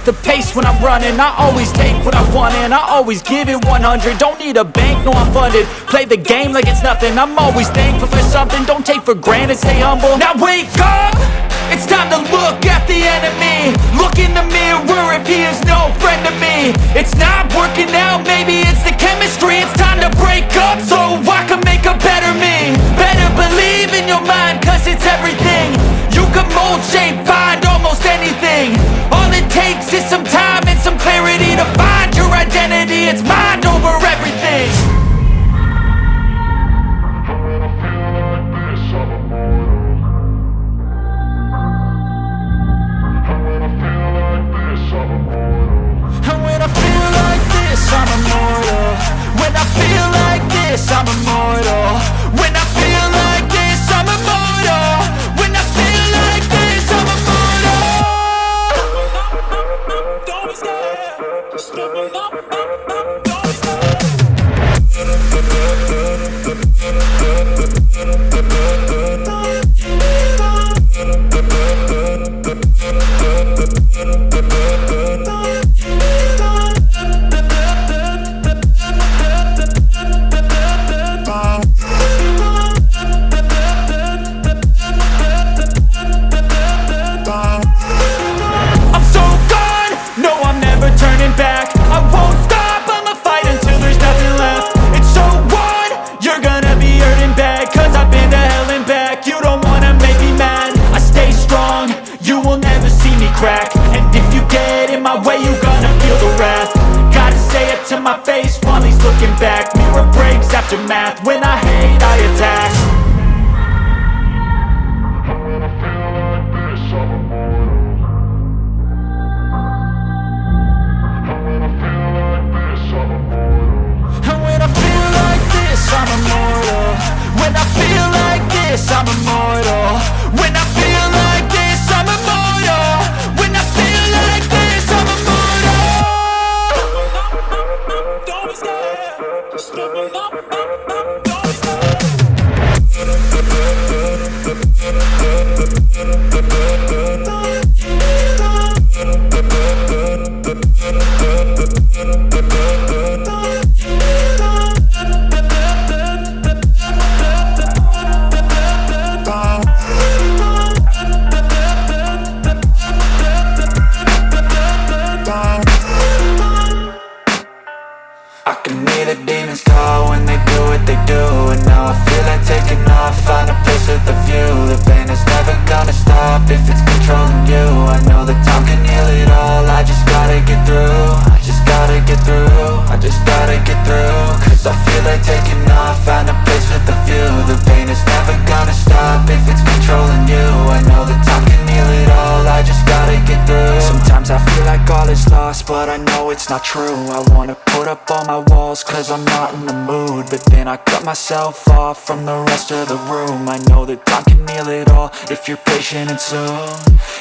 the pace when I'm running. I always take what I want and I always give it 100. Don't need a bank, no I'm funded. Play the game like it's nothing. I'm always thankful for something. Don't take for granted, stay humble. Now wake up, it's time to look at the enemy. Look in the mirror if he is no friend to me. It's not working out, maybe it's the chemistry. It's time to break up so I can make a better me. Better believe in your mind, cause it's everything. You can mold, shape, find almost anything. All it takes is some time and some clarity to find your identity. It's mind over everything. And when I feel like this, I'm immortal. When I feel like this, I'm immortal. When I feel like this, I'm immortal. When I feel like this, I'm immortal. Don't be scared. Just double up, don't be scared. And if you get in my way, you gonna feel the wrath. Gotta say it to my face while he's looking back. Mirror breaks after math. When I hate, I attack. And when I feel like this, I'm immortal. And when I feel like this, I'm immortal. And when I feel like this, I'm immortal. When I feel like this, I'm immortal. When I feel like this, I'm immortal. When I feel like this, I'm immortal. Don't be scared. Just double up, don't be scared. I can hear the demons call when they do what they do. And now I feel like taking off, find a place with a view. The pain is never gonna stop if it's controlling you. I know that time can heal it all, I just gotta get through. I just gotta get through, I just gotta get through. Cause I feel like taking off, find a place with a view. The pain is never gonna stop if it's controlling you. I know that time can heal it all, I just gotta get through. Sometimes I feel like all is lost, but I know it's not true. I wanna put up all my walls cause I'm not in the mood. But then I cut myself off from the rest of the room. I know that time can heal it all if you're patient and soon.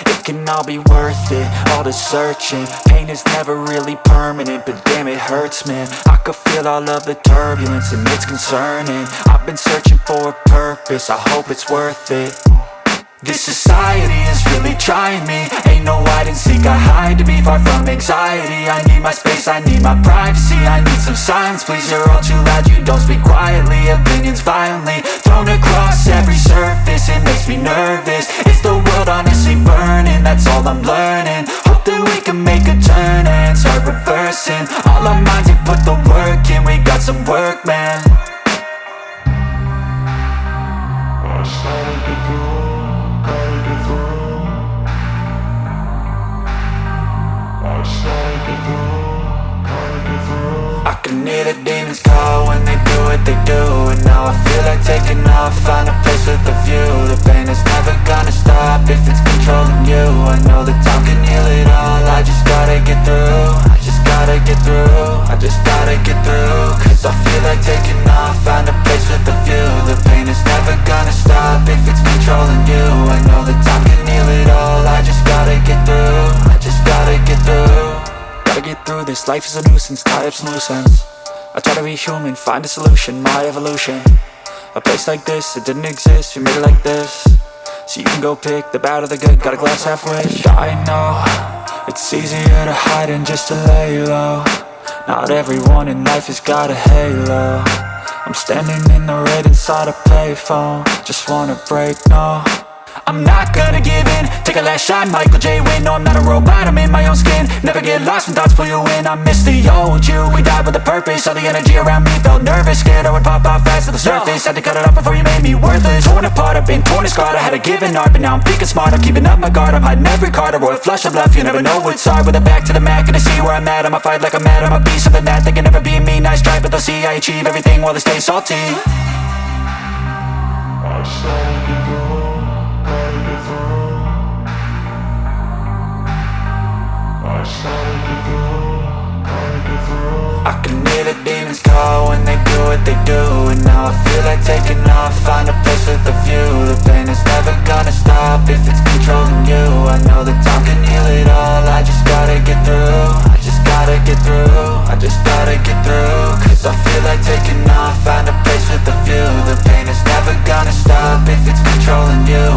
It can all be worth it, all the searching. Pain is never really permanent, but damn it hurts man. I could feel all of the turbulence and it's concerning. I've been searching for a purpose, I hope it's worth it. This society is really trying me. Ain't no hide and seek, I hide to be far from anxiety. I need my space, I need my privacy. I need some silence, please, you're all too loud. You don't speak quietly, opinions violently thrown across every surface. It makes me nervous, it's the world honestly burning. That's all I'm learning, hope that we can make a turn and start reversing. All our minds, we put the work in, we got some work, man. I started to go. I can hear the demons call when they do what they do. And now I feel like taking off, find a place with a view. The pain is never gonna stop if it's controlling you. I know that time can heal it all, I just gotta get through. I just gotta get through, I just gotta get through. Cause I feel like taking off, find a place with a view. The pain is never gonna stop if it's controlling you. I know that time can heal it all, I just gotta get through. I just gotta get through. Gotta get through this, life is a nuisance, tie up some loose ends. I try to be human, find a solution, my evolution. A place like this, it didn't exist, we made it like this. So you can go pick the bad or the good, got a glass half wish. I know, it It's easier to hide than just to lay low. Not everyone in life has got a halo. I'm standing in the red inside a payphone. Just wanna break, no, I'm not gonna give in. Take a last shot, Michael J. Win. No, I'm not a robot, I'm in my own skin. Never get lost when thoughts pull you in. I miss the old you, we died with a purpose. All the energy around me felt nervous. Scared I would pop out fast to the surface. Had to cut it off before you made me worthless. Torn apart, I've been torn and scarred. I had a given art, but now I'm thinking smart. I'm keeping up my guard, I'm hiding every card. A royal flush of left, you never know what's hard. With a back to the mat, gonna see where I'm at. I'ma fight like I'm mad, I'ma be something that they can never be me. Nice try, but they'll see I achieve everything while they stay salty. I can hear the demons call when they do what they do. And now I feel like taking off, find a place with a view. The pain is never gonna stop if it's controlling you. I know that time can heal it all, I just gotta get through. I just gotta get through, I just gotta get through. Cause I feel like taking off, find a place with a view. The pain is never gonna stop if it's controlling you.